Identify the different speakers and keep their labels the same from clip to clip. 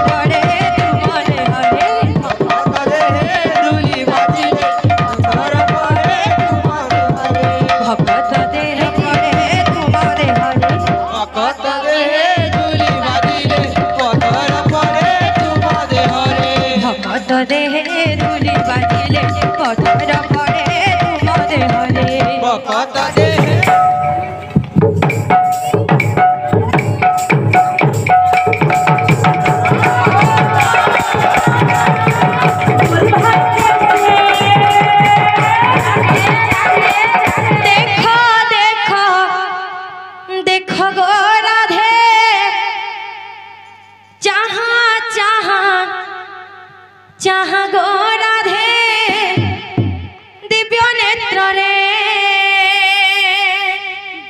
Speaker 1: পড়ে তোমারে হরে
Speaker 2: ভকত দেহে ধুলি বাজিলে পথর পড়ে তোমারে হরে
Speaker 1: ভকত দেহে পড়ে তোমারে হরে
Speaker 2: ভকত দেহে ধুলি বাজিলে পথর পড়ে তোমারে হরে
Speaker 1: ভকত দেহে ধুলি বাজিলে পথর পড়ে তোমারে হরে
Speaker 2: ভকত দেহে
Speaker 1: देखो देखो देखो गो राधे जहाँ जहाँ जहाँ गो राधे दिव्य नेत्र रे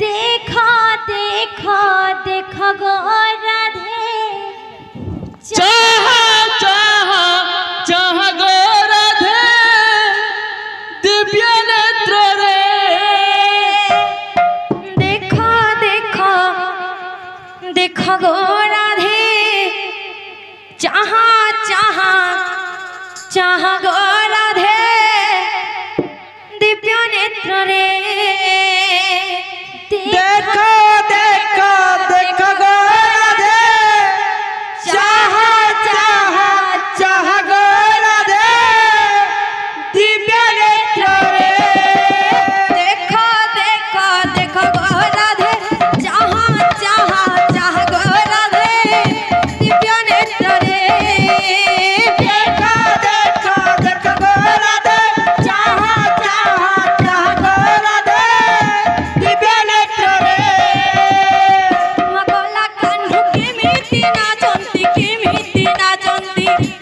Speaker 1: देखो देखो देखो गो राधे
Speaker 2: चाहा चाहा चाहा गो राधे दिव्य नेत्र रे
Speaker 1: देखो देखो देखो गो राधे जहाँ जहाँ जहाँ गो राधे दिव्य नेत्र रे
Speaker 2: देखो देखो देखो गो राधे चाहा चाहा चाहा गो राधे दिव्य नेत्र रे
Speaker 1: देखो देखो देखो गो राधे जहाँ जहाँ जहाँ गो राधे दिव्य नेत्र रे
Speaker 2: देखो देखो देखो गो राधे चाहा चाहा चाहा गो राधे दिव्य नेत्र रे
Speaker 1: मगला कान्हू केमिति नाचंती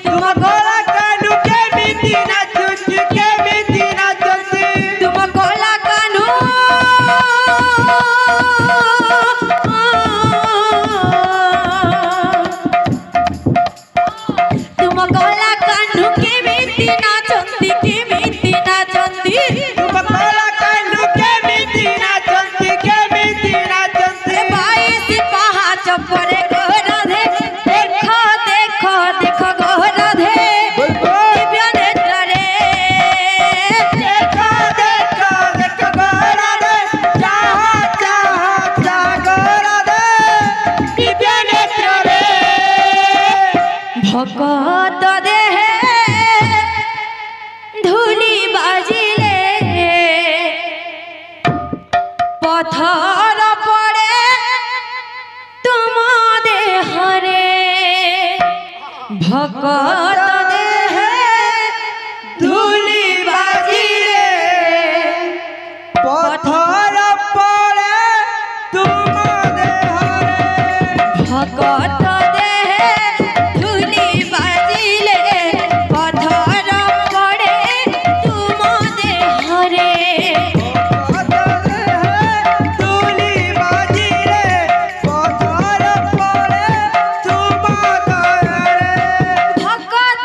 Speaker 2: तुम गोला कानू के मिट्टी नाचुंती के मिट्टी नाचुंती
Speaker 1: तुम कोला कान्हू तुम कोला कान्हू केमिति नाचंती
Speaker 2: तुम गोला कानू के मिट्टी नाचुंती
Speaker 1: बाईस पहाच परे गो राधे देखो देखो देखो गो राधे दिव्य नेत्र रे
Speaker 2: देखो देखो देखो गो राधे चाहा चाहा चाहा गो राधे दिव्य नेत्र रे
Speaker 1: भकत देहे धूली बाजिले पथर पड़े तुम देहरे भकत देहे
Speaker 2: धूली बाजिले पथर पड़े तुम देहरे
Speaker 1: भकत देहे धूली बाजिले पथर पड़े तुम देहरे
Speaker 2: भकत देहे धूली बाजिले पथर पड़े तुम देहरे
Speaker 1: भकत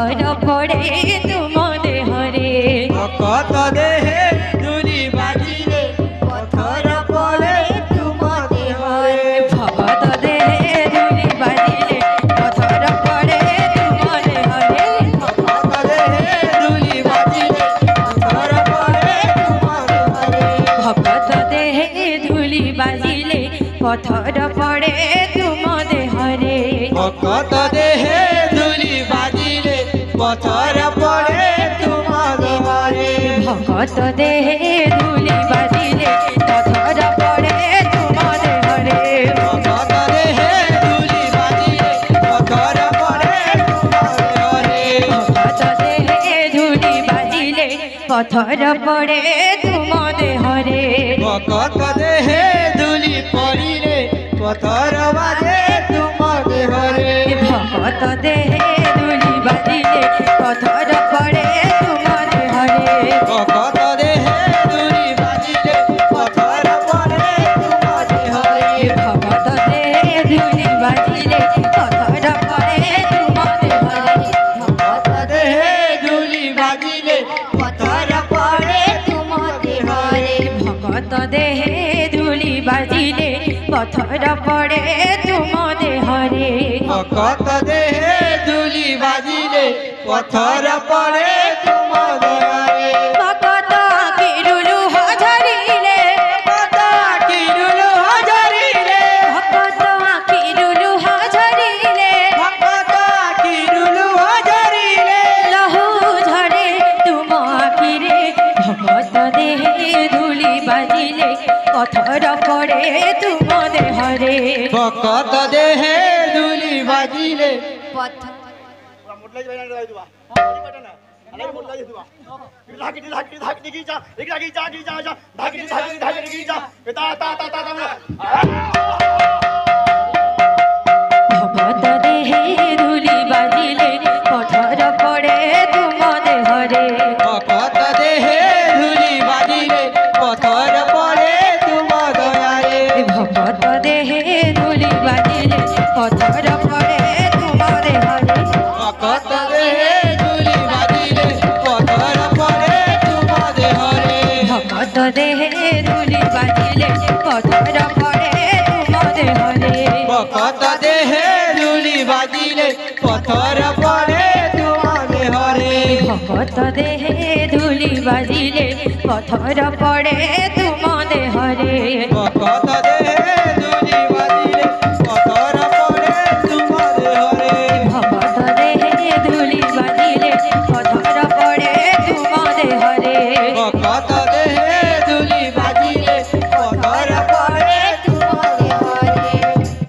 Speaker 1: পথর পড়ে তুম দেহরে
Speaker 2: ভকত দেহে ধুলি বাজিলে পথর পড়ে তুম দেহরে
Speaker 1: ভগত দেহে ধুলি বাজিলে পথর পড়ে তুম দেহরে
Speaker 2: ভকত দেহে ধুলি বাজিলে পথর পড়ে তুম দেহরে
Speaker 1: ভগত দেহে ধুলি বাজিলে পথর পড়ে তুম দেহরে
Speaker 2: ভকত দেহে ধুলি বাজিলে পথর পড়ে তুম দেহরে
Speaker 1: ভগত দেহে ধুলি বাজিলে পথর পড়ে তুম দেহরে
Speaker 2: ভকত দেহে ধুলি বাজিলে পথর পড়ে তুম দেহরে
Speaker 1: ভগত দেহে ধুলি বাজিলে পথর পড়ে তুম দেহরে
Speaker 2: ভকত দেহে ধুলি পড়িলে পথর বাজে তুম দেহরে
Speaker 1: ভগত দেহে ধুলি বাজিলে পথর পড়ে তুম দেহরে
Speaker 2: ভকত দেহে ধুলি বাজিলে পথর পড়ে তুম দেহরে
Speaker 1: ভগত দেহে ধুলি বাজিলে পথর পড়ে তুম দেহরে
Speaker 2: ভকত দেহে ধুলি বাজিলে পথর পড়ে তুম দেহরে
Speaker 1: ভগত দেহে ধুলি বাজিলে পথর পড়ে তুম দেহরে
Speaker 2: ভকত দেহে ধুলি বাজিলে পথর পড়ে তুম দেহরে
Speaker 1: ভগত কিরুলু হজরিলে
Speaker 2: ভকত কিরুল হজরিলে
Speaker 1: ভগত কিরুলু হজরিলে
Speaker 2: ভকত কিরুল হজরিলে
Speaker 1: লহু ঝরে তুম আখিরে ভগত দেহে ধুলি বাজিলে পথর পড়ে তুম দেহরে
Speaker 2: ভকত দেহে ধুলি বাজিলে
Speaker 1: পথ ভগত দেহে ধুলি বাজিলে পথর পড়ে তুম দেহরে
Speaker 2: ভকত দেহে ধুলি বাজিলে পথর পড়ে তুম দয়ারে
Speaker 1: ভগত দেহে ধুলি বাজিলে পথর পড়ে তুম দেহরে
Speaker 2: ভকত দেহে ধুলি বাজিলে পথর পড়ে তুম দেহরে
Speaker 1: ভগত দেহে ধুলি বাজিলে পথর পড়ে তুম দেহরে
Speaker 2: ভকত দেহে ধুলি বাজিলে পথর পড়ে তুম দেহরে
Speaker 1: ভগত দেহে ধুলি বাজিলে পথর পড়ে তুম দেহরে